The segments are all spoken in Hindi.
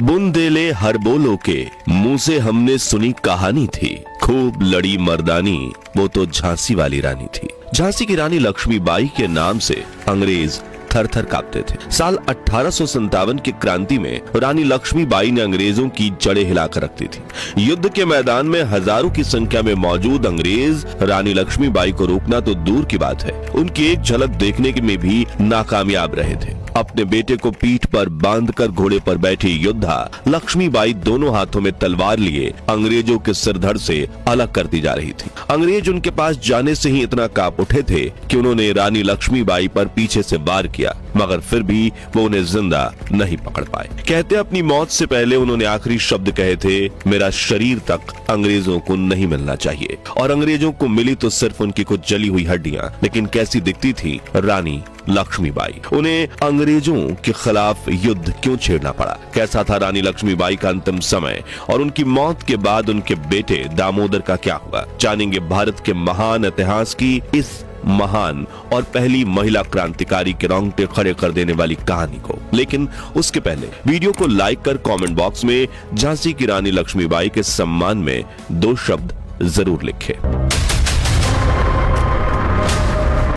बुंदेले हर बोलो के मुंह से हमने सुनी कहानी थी, खूब लड़ी मर्दानी वो तो झांसी वाली रानी थी। झांसी की रानी लक्ष्मीबाई के नाम से अंग्रेज थर थर कांपते थे। साल 1857 की क्रांति में रानी लक्ष्मीबाई ने अंग्रेजों की जड़ें हिलाकर रख दी थी। युद्ध के मैदान में हजारों की संख्या में मौजूद अंग्रेज रानी लक्ष्मीबाई को रोकना तो दूर की बात है, उनकी एक झलक देखने में भी नाकामयाब रहे थे। अपने बेटे को पीठ पर बांधकर घोड़े पर बैठी योद्धा लक्ष्मीबाई दोनों हाथों में तलवार लिए अंग्रेजों के सिरधड़ से अलग करती जा रही थी। अंग्रेज उनके पास जाने से ही इतना कांप उठे थे कि उन्होंने रानी लक्ष्मीबाई पर पीछे से वार किया, मगर फिर भी वो उन्हें जिंदा नहीं पकड़ पाए। कहते अपनी मौत से पहले उन्होंने आखिरी शब्द कहे थे, मेरा शरीर तक अंग्रेजों को नहीं मिलना चाहिए। और अंग्रेजों को मिली तो सिर्फ उनकी कुछ जली हुई हड्डियां, लेकिन कैसी दिखती थी रानी लक्ष्मीबाई। उन्हें अंग्रेजों के खिलाफ युद्ध क्यों छेड़ना पड़ा, कैसा था रानी लक्ष्मीबाई का अंतिम समय और उनकी मौत के बाद उनके बेटे दामोदर का क्या हुआ, जानेंगे भारत के महान इतिहास की इस महान और पहली महिला क्रांतिकारी के रोंगटे खड़े कर देने वाली कहानी को। लेकिन उसके पहले वीडियो को लाइक कर कमेंट बॉक्स में झांसी की रानी लक्ष्मीबाई के सम्मान में 2 शब्द जरूर लिखें।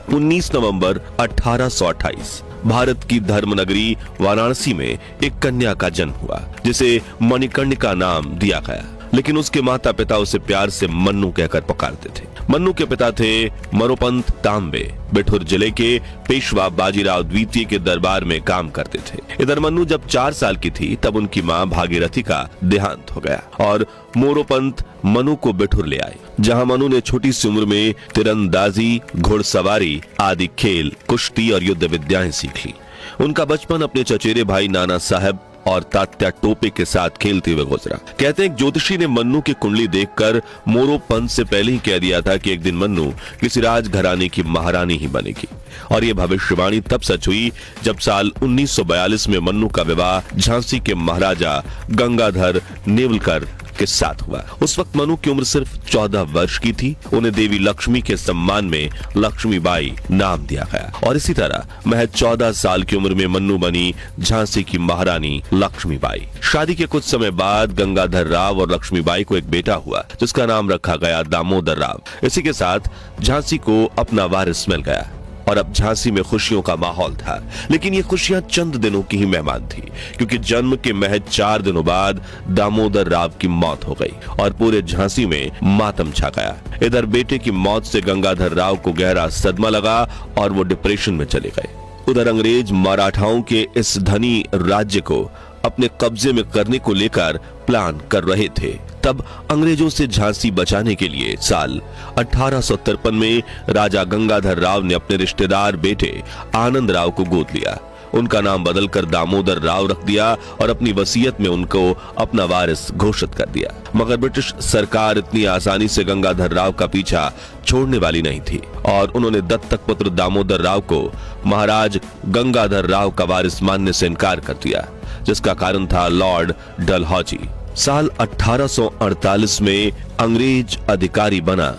19 नवंबर 1828 भारत की धर्मनगरी वाराणसी में एक कन्या का जन्म हुआ, जिसे मणिकर्णिका नाम दिया गया। लेकिन उसके माता पिता उसे प्यार से मन्नू कहकर पुकारते थे। मन्नू के पिता थे मोरोपंत तांबे, बिठूर जिले के पेशवा बाजीराव द्वितीय के दरबार में काम करते थे। इधर मन्नू जब 4 साल की थी तब उनकी मां भागीरथी का देहांत हो गया और मोरोपंत मनु को बिठूर ले आए, जहां मनु ने छोटी सी उम्र में तीरंदाजी, घुड़सवारी आदि खेल, कुश्ती और युद्ध विद्याएं सीख ली। उनका बचपन अपने चचेरे भाई नाना साहब और तात्या टोपे के साथ खेलते हुए गुजरा। कहते हैं एक ज्योतिषी ने मन्नू की कुंडली देखकर मोरोपंत से पहले ही कह दिया था कि एक दिन मन्नू किसी राजघराने की महारानी ही बनेगी। और ये भविष्यवाणी तब सच हुई जब साल 1942 में मन्नू का विवाह झांसी के महाराजा गंगाधर नेवलकर के साथ हुआ। उस वक्त मनु की उम्र सिर्फ 14 वर्ष की थी। उन्हें देवी लक्ष्मी के सम्मान में लक्ष्मीबाई नाम दिया गया और इसी तरह महज 14 साल की उम्र में मन्नू बनी झांसी की महारानी लक्ष्मीबाई। शादी के कुछ समय बाद गंगाधर राव और लक्ष्मीबाई को एक बेटा हुआ, जिसका नाम रखा गया दामोदर राव। इसी के साथ झांसी को अपना वारिस मिल गया और अब झांसी में खुशियों का माहौल था। लेकिन ये खुशियां चंद दिनों की ही मेहमान थी, क्योंकि जन्म के महज 4 दिनों बाद दामोदर राव की मौत हो गई और पूरे झांसी में मातम छा गया। इधर बेटे की मौत से गंगाधर राव को गहरा सदमा लगा और वो डिप्रेशन में चले गए। उधर अंग्रेज मराठाओं के इस धनी राज्य को अपने कब्जे में करने को लेकर प्लान कर रहे थे। तब अंग्रेजों से झांसी बचाने के लिए साल 1853 में राजा गंगाधर राव ने अपने रिश्तेदार बेटे आनंद राव को गोद लिया। उनका नाम बदलकर दामोदर राव रख दिया और अपनी वसीयत में उनको अपना वारिस घोषित कर दिया। मगर ब्रिटिश सरकार इतनी आसानी से गंगाधर राव का पीछा छोड़ने वाली नहीं थी और उन्होंने दत्तक पुत्र दामोदर राव को महाराज गंगाधर राव का वारिस मानने से इनकार कर दिया, जिसका कारण था लॉर्ड डलहौजी। साल 1848 में अंग्रेज अधिकारी बना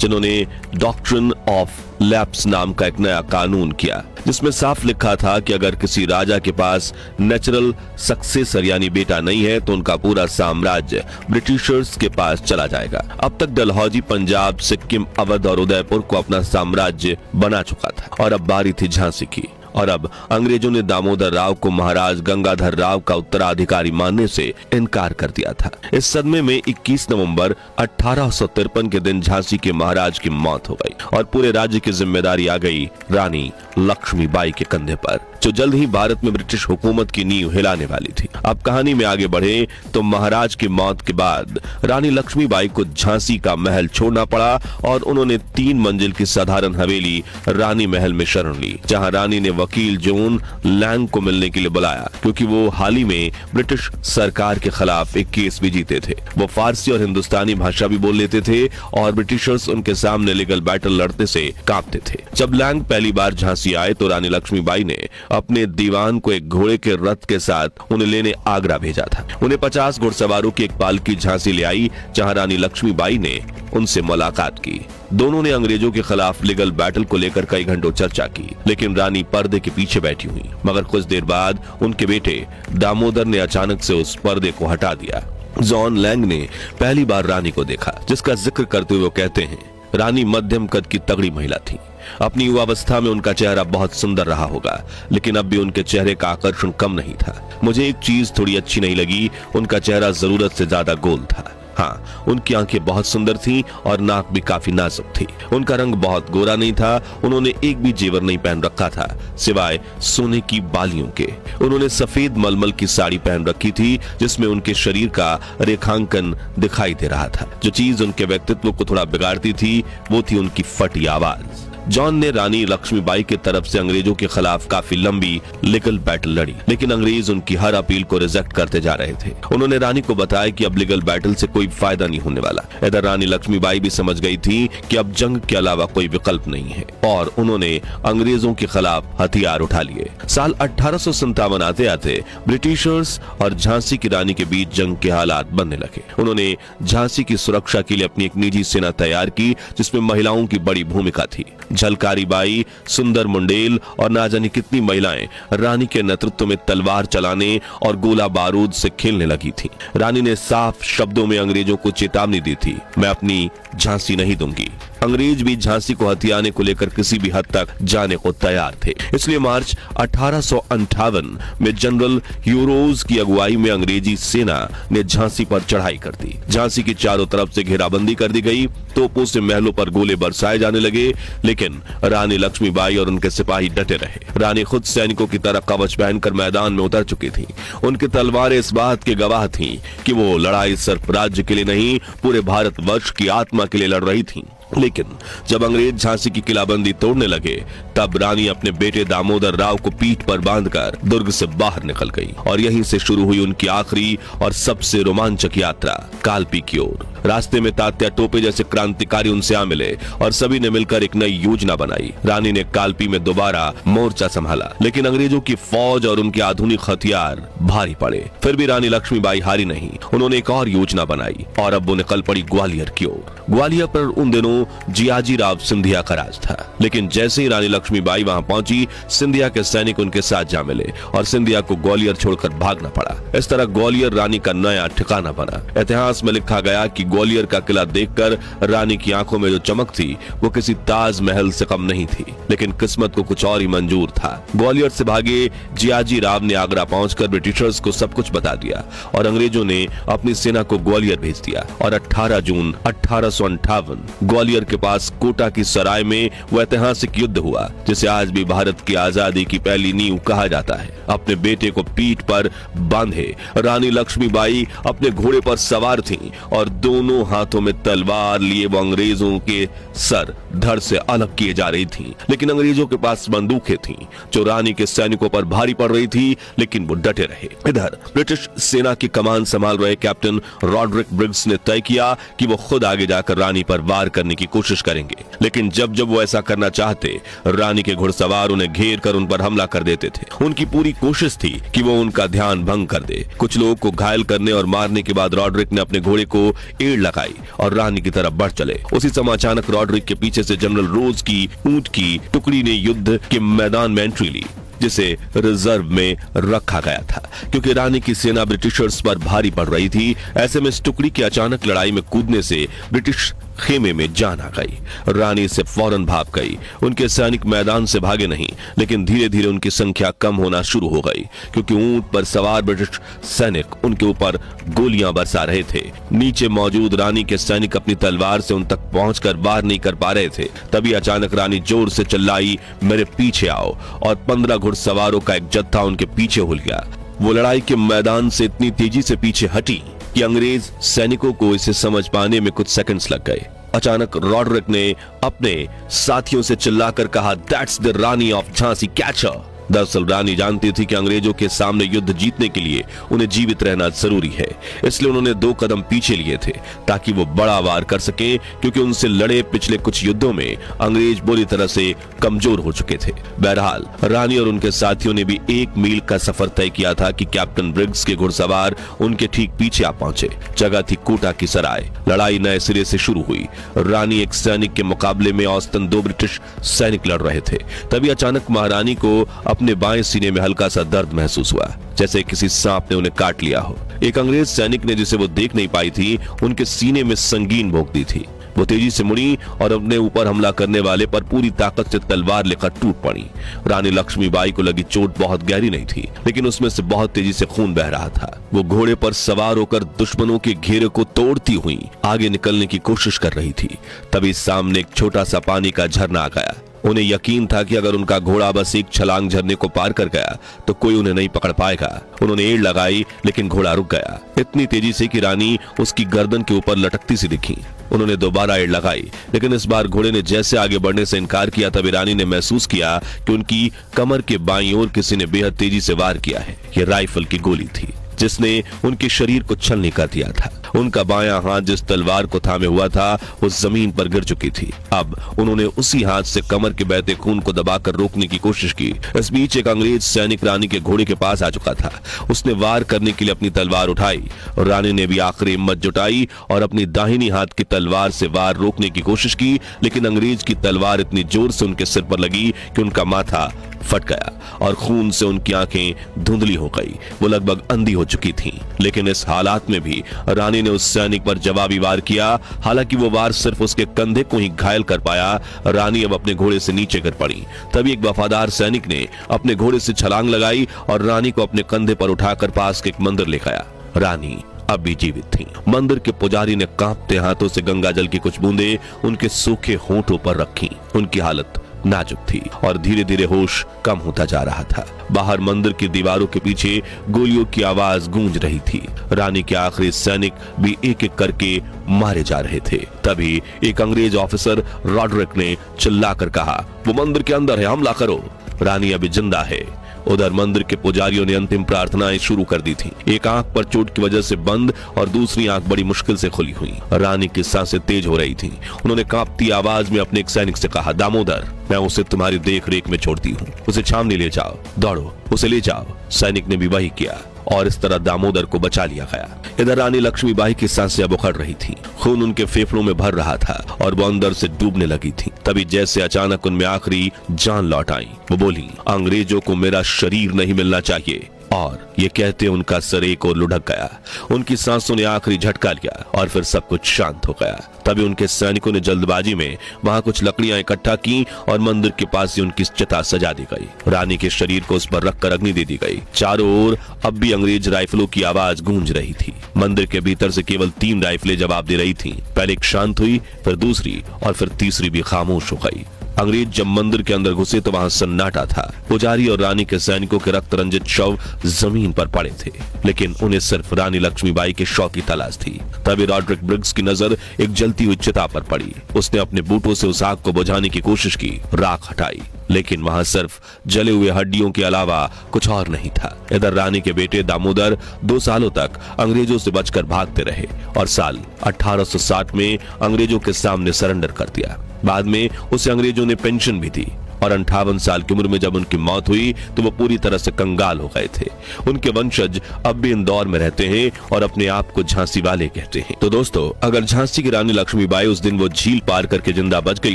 जिन्होंने डॉक्ट्रिन ऑफ लैप्स नाम का एक नया कानून किया, जिसमें साफ लिखा था कि अगर किसी राजा के पास नेचुरल सक्सेसर यानी बेटा नहीं है तो उनका पूरा साम्राज्य ब्रिटिशर्स के पास चला जाएगा। अब तक डलहौजी पंजाब, सिक्किम, अवध और उदयपुर को अपना साम्राज्य बना चुका था और अब बारी थी झांसी की। और अब अंग्रेजों ने दामोदर राव को महाराज गंगाधर राव का उत्तराधिकारी मानने से इनकार कर दिया था। इस सदमे में 21 नवंबर 1853 के दिन झांसी के महाराज की मौत हो गई और पूरे राज्य की जिम्मेदारी आ गई रानी लक्ष्मीबाई के कंधे पर, जो जल्द ही भारत में ब्रिटिश हुकूमत की नींव हिलाने वाली थी। अब कहानी में आगे बढ़े तो महाराज की मौत के बाद रानी लक्ष्मीबाई को झांसी का महल छोड़ना पड़ा और उन्होंने 3 मंजिल की साधारण हवेली रानी महल में शरण ली, जहां रानी ने वकील जॉन लैंग को मिलने के लिए बुलाया, क्योंकि वो हाल ही में ब्रिटिश सरकार के खिलाफ एक केस भी जीते थे। वो फारसी और हिंदुस्तानी भाषा भी बोल लेते थे और ब्रिटिशर्स उनके सामने लीगल बैटल लड़ने से कांपते थे। जब लैंग पहली बार झांसी आए तो रानी लक्ष्मीबाई ने अपने दीवान को एक घोड़े के रथ के साथ उन्हें लेने आगरा भेजा था। उन्हें 50 घुड़सवारों की एक पालकी झांसी ले आई, जहां रानी लक्ष्मीबाई ने उनसे मुलाकात की। दोनों ने अंग्रेजों के खिलाफ लीगल बैटल को लेकर कई घंटों चर्चा की, लेकिन रानी पर्दे पर्दे के पीछे बैठी हुई, मगर कुछ देर बाद उनके बेटे दामोदर ने अचानक से उस पर्दे को हटा दिया। जॉन लैंग ने पहली बार रानी को देखा, जिसका जिक्र करते हुए वो कहते हैं, रानी मध्यम कद की तगड़ी महिला थी। अपनी युवावस्था में उनका चेहरा बहुत सुंदर रहा होगा, लेकिन अब भी उनके चेहरे का आकर्षण कम नहीं था। मुझे एक चीज थोड़ी अच्छी नहीं लगी, उनका चेहरा जरूरत से ज्यादा गोल था। हाँ, उनकी आंखें बहुत सुंदर थीं और नाक भी काफी नाजुक थी। उनका रंग बहुत गोरा नहीं था। उन्होंने एक भी जेवर नहीं पहन रखा था सिवाय सोने की बालियों के। उन्होंने सफेद मलमल की साड़ी पहन रखी थी, जिसमें उनके शरीर का रेखांकन दिखाई दे रहा था। जो चीज उनके व्यक्तित्व को थोड़ा बिगाड़ती थी वो थी उनकी फटी आवाज। जॉन ने रानी लक्ष्मीबाई की तरफ से अंग्रेजों के खिलाफ काफी लंबी लीगल बैटल लड़ी, लेकिन अंग्रेज उनकी हर अपील को रिजेक्ट करते जा रहे थे। उन्होंने रानी को बताया कि अब लीगल बैटल से कोई फायदा नहीं होने वाला। इधर रानी लक्ष्मीबाई भी समझ गई थी कि अब जंग के अलावा कोई विकल्प नहीं है, और उन्होंने अंग्रेजों के खिलाफ हथियार उठा लिए। साल 1857 आते आते ब्रिटिशर्स और झांसी की रानी के बीच जंग के हालात बनने लगे। उन्होंने झांसी की सुरक्षा के लिए अपनी एक निजी सेना तैयार की, जिसमें महिलाओं की बड़ी भूमिका थी। झलकारी बाई, सुंदर मुंडेल और ना जाने कितनी महिलाएं रानी के नेतृत्व में तलवार चलाने और गोला बारूद से खेलने लगी थी। रानी ने साफ शब्दों में अंग्रेजों को चेतावनी दी थी, मैं अपनी झांसी नहीं दूंगी। अंग्रेज भी झांसी को हथियाने को लेकर किसी भी हद तक जाने को तैयार थे। इसलिए मार्च 1858 में जनरल यूरोज की अगुवाई में अंग्रेजी सेना ने झांसी पर चढ़ाई कर दी। झांसी की चारों तरफ से घेराबंदी कर दी गई। तोपों से महलों पर गोले बरसाए जाने लगे, लेकिन रानी लक्ष्मीबाई और उनके सिपाही डटे रहे। रानी खुद सैनिकों की तरह कवच पहनकर मैदान में उतर चुकी थी। उनकी तलवारें इस बात के गवाह थीं कि वो लड़ाई सिर्फ राज्य के लिए नहीं, पूरे भारतवर्ष की आत्मा के लिए लड़ रही थी। लेकिन जब अंग्रेज झांसी की किलाबंदी तोड़ने लगे, तब रानी अपने बेटे दामोदर राव को पीठ पर बांधकर दुर्ग से बाहर निकल गई, और यहीं से शुरू हुई उनकी आखिरी और सबसे रोमांचक यात्रा कालपी की ओर। रास्ते में तात्या टोपे जैसे क्रांतिकारी उनसे आ मिले और सभी ने मिलकर एक नई योजना बनाई। रानी ने कालपी में दोबारा मोर्चा संभाला, लेकिन अंग्रेजों की फौज और उनके आधुनिक हथियार भारी पड़े। फिर भी रानी लक्ष्मीबाई हारी नहीं। उन्होंने एक और योजना बनाई और अब वो निकल पड़ी ग्वालियर की ओर। ग्वालियर पर उन दिनों जियाजी राव सिंधिया का राज था, लेकिन जैसे ही रानी लक्ष्मीबाई वहां पहुंची, सिंधिया के सैनिक उनके साथ जा मिले और सिंधिया को ग्वालियर छोड़कर भागना पड़ा। इस तरह ग्वालियर रानी का नया ठिकाना बना। इतिहास में लिखा गया कि ग्वालियर का किला देखकर रानी की आंखों में जो चमक थी वो किसी ताजमहल से कम नहीं थी, लेकिन किस्मत को कुछ और ही मंजूर था। ग्वालियर से भागे जियाजी राव ने आगरा पहुंचकर ब्रिटिशर्स को सब कुछ बता दिया और अंग्रेजों ने अपनी सेना को ग्वालियर भेज दिया, और 18 जून 1858 ग्वालियर के पास कोटा की सराय में वो ऐतिहासिक युद्ध हुआ, जिसे आज भी भारत की आजादी की पहली नींव कहा जाता है। अपने बेटे को पीठ पर बांधे रानी लक्ष्मीबाई अपने घोड़े पर सवार थीं और दोनों हाथों में तलवार लिए वो अंग्रेजों के सर धड़ से अलग किए जा रही थीं। लेकिन अंग्रेजों के पास बंदूकें थीं जो रानी के सैनिकों पर भारी पड़ रही थी, लेकिन वो डटे रहे। इधर ब्रिटिश सेना की कमान संभाल रहे कैप्टन रॉड्रिक ब्रिग्स ने तय किया कि वो खुद आगे जाकर रानी पर वार करने की कोशिश करेंगे, लेकिन जब जब वो ऐसा करना चाहते, रानी के घुड़सवार उन्हें घेर कर उन पर हमला कर देते थे। उनकी पूरी कोशिश थी कि वो उनका ध्यान भंग कर दे। कुछ लोगों को घायल करने और मारने के बाद रॉड्रिक ने अपने घोड़े को एड़ लगाई और रानी की तरफ बढ़ चले। उसी समय अचानक रॉड्रिक के पीछे से जनरल रोज की ऊंट की टुकड़ी ने युद्ध के मैदान में एंट्री ली, जिसे रिजर्व में रखा गया था, क्योंकि रानी की सेना ब्रिटिशर्स पर भारी पड़ रही थी। ऐसे में इस टुकड़ी के अचानक लड़ाई में कूदने से ब्रिटिश खेमे में जान आ गई। रानी से फौरन भाग गई। उनके सैनिक मैदान से भागे नहीं, लेकिन धीरे धीरे उनकी संख्या कम होना शुरू हो गई, क्योंकि ऊंट पर सवार ब्रिटिश सैनिक उनके ऊपर गोलियां बरसा रहे थे। नीचे मौजूद रानी के सैनिक अपनी तलवार से उन तक पहुंचकर वार नहीं कर पा रहे थे। तभी अचानक रानी जोर से चिल्लाई, मेरे पीछे आओ, और 15 घुड़सवारों का एक जत्था उनके पीछे हुल गया। वो लड़ाई के मैदान से इतनी तेजी से पीछे हटी कि अंग्रेज सैनिकों को इसे समझ पाने में कुछ सेकंड्स लग गए। अचानक रॉड्रिक ने अपने साथियों से चिल्लाकर कहा, that's the Rani of Jhansi, catch her. दरअसल रानी जानती थी कि अंग्रेजों के सामने युद्ध जीतने के लिए उन्हें जीवित रहना जरूरी है, इसलिए उन्होंने 2 कदम पीछे लिए थे ताकि वो बड़ा वार कर सके, क्योंकि उनसे लड़े पिछले कुछ युद्धों में अंग्रेज बुरी तरह से कमजोर हो चुके थे। बहरहाल रानी और उनके साथियों ने भी 1 मील का सफर तय किया था कि कैप्टन ब्रिग्स के घुड़सवार उनके ठीक पीछे आ पहुंचे। जगह थी कोटा की सराय। लड़ाई नए सिरे से शुरू हुई। रानी एक सैनिक के मुकाबले में औसतन 2 ब्रिटिश सैनिक लड़ रहे थे। तभी अचानक महारानी को अपने बाएं सीने में हल्का सा दर्द महसूस हुआ, जैसे किसी सांप ने उन्हें काट लिया हो। एक अंग्रेज सैनिक ने, जिसे वो देख नहीं पाई थी, उनके सीने में संगीन भोंक दी थी। वो तेजी से मुड़ी और अपने ऊपर हमला करने वाले पर पूरी ताकत से तलवार लेकर टूट पड़ी। रानी लक्ष्मीबाई को लगी चोट बहुत गहरी नहीं थी, लेकिन उसमें से बहुत तेजी से खून बह रहा था। वो घोड़े पर सवार होकर दुश्मनों के घेरे को तोड़ती हुई आगे निकलने की कोशिश कर रही थी। तभी सामने एक छोटा सा पानी का झरना आ गया। उन्हें यकीन था कि अगर उनका घोड़ा बस एक छलांग झरने को पार कर गया तो कोई उन्हें नहीं पकड़ पाएगा। उन्होंने एड़ लगाई, लेकिन घोड़ा रुक गया, इतनी तेजी से कि रानी उसकी गर्दन के ऊपर लटकती सी दिखी। उन्होंने दोबारा एड़ लगाई, लेकिन इस बार घोड़े ने जैसे आगे बढ़ने से इनकार किया। तभी रानी ने महसूस किया कि उनकी कमर के बाईं ओर किसी ने बेहद तेजी से वार किया है। यह राइफल की गोली थी, जिसने उनके शरीर को छलनी कर दिया था। उनका बायां हाथ जिस तलवार को थामे हुआ था, वो जमीन पर गिर चुकी थी। अब उन्होंने उसी हाथ से कमर के बहते खून को दबाकर रोकने की कोशिश की। इस बीच एक अंग्रेज सैनिक रानी के घोड़े के पास आ चुका था। उसने वार करने के लिए अपनी तलवार उठाई और रानी ने भी आखिरी हिम्मत जुटाई और अपनी दाहिनी हाथ की तलवार से वार रोकने की कोशिश की, लेकिन अंग्रेज की तलवार इतनी जोर से उनके सिर पर लगी कि उनका माथा फट गया और खून से उनकी आंखें धुंधली हो गई। वो लगभग अंधी हो चुकी थीं। लेकिन इस हालात में भी रानी ने उस सैनिक पर जवाबी वार किया। हालांकि वो वार सिर्फ उसके कंधे को ही घायल कर पाया। रानी अब अपने घोड़े से नीचे गिर पड़ी। तभी एक वफादार सैनिक ने अपने घोड़े से छलांग लगाई और रानी को अपने कंधे पर उठाकर पास के एक मंदिर ले गया। रानी अब भी जीवित थी। मंदिर के पुजारी ने कांपते हाथों से गंगा जल की कुछ बूंदें उनके सूखे होंठों पर रखी। उनकी हालत नाजुक थी और धीरे धीरे होश कम होता जा रहा था। बाहर मंदिर की दीवारों के पीछे गोलियों की आवाज गूंज रही थी। रानी के आखिरी सैनिक भी एक एक करके मारे जा रहे थे। तभी एक अंग्रेज ऑफिसर रॉड्रिक ने चिल्लाकर कहा, वो मंदिर के अंदर है, हमला करो। रानी अभी जिंदा है। उधर मंदिर के पुजारियों ने अंतिम प्रार्थनाएं शुरू कर दी थी। एक आंख पर चोट की वजह से बंद और दूसरी आंख बड़ी मुश्किल से खुली हुई। रानी की सांसें तेज हो रही थीं। उन्होंने कांपती आवाज में अपने एक सैनिक से कहा, दामोदर, मैं उसे तुम्हारी देख रेख में छोड़ती हूँ। उसे छावनी ले जाओ, दौड़ो, उसे ले जाओ। सैनिक ने भी वही किया और इस तरह दामोदर को बचा लिया गया। इधर रानी लक्ष्मीबाई की सांसें अब उखड़ रही थीं। खून उनके फेफड़ों में भर रहा था और वो अंदर से डूबने लगी थी। तभी जैसे अचानक उनमें आखिरी जान लौट आई। वो बोली, अंग्रेजों को मेरा शरीर नहीं मिलना चाहिए। और ये कहते उनका सर एक और लुढ़क गया। उनकी सांसों ने आखिरी झटका लिया और फिर सब कुछ शांत हो गया। तभी उनके सैनिकों ने जल्दबाजी में वहां कुछ लकड़ियां इकट्ठा की और मंदिर के पास ही उनकी चिता सजा दी गई। रानी के शरीर को उस पर रखकर अग्नि दे दी गई। चारों ओर अब भी अंग्रेज राइफलों की आवाज गूंज रही थी। मंदिर के भीतर से केवल 3 राइफलें जवाब दे रही थीं। पहले एक शांत हुई, फिर दूसरी और फिर तीसरी भी खामोश हो गई। अंग्रेज जब मंदिर के अंदर घुसे तो वहां सन्नाटा था। पुजारी और रानी के सैनिकों के रक्त रंजित शव जमीन पर पड़े थे, लेकिन उन्हें सिर्फ रानी लक्ष्मीबाई के शव की तलाश थी। तभी रॉड्रिक ब्रिग्स की नजर एक जलती हुई चिता पर पड़ी। उसने अपने बूटों से उस आग को बुझाने की कोशिश की, राख हटाई, लेकिन वहां सिर्फ जले हुए हड्डियों के अलावा कुछ और नहीं था। इधर रानी के बेटे दामोदर 2 सालों तक अंग्रेजों से बचकर भागते रहे और साल 1860 में अंग्रेजों के सामने सरेंडर कर दिया। बाद में उसे अंग्रेजों ने पेंशन भी दी और 58 साल की उम्र में जब उनकी मौत हुई तो वो पूरी तरह से कंगाल हो गए थे। उनके वंशज अब भी इंदौर में रहते हैं और अपने आप को झांसी वाले कहते हैं। तो दोस्तों, अगर झांसी की रानी लक्ष्मीबाई उस दिन वो झील पार करके जिंदा बच गई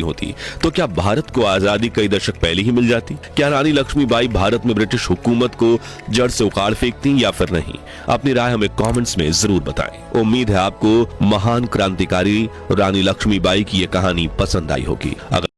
होती तो क्या भारत को आजादी कई दशक पहले ही मिल जाती? क्या रानी लक्ष्मीबाई भारत में ब्रिटिश हुकूमत को जड़ से उखाड़ फेंकती या फिर नहीं? अपनी राय हमें कॉमेंट्स में जरूर बताएं। उम्मीद है आपको महान क्रांतिकारी रानी लक्ष्मीबाई की ये कहानी पसंद आई होगी।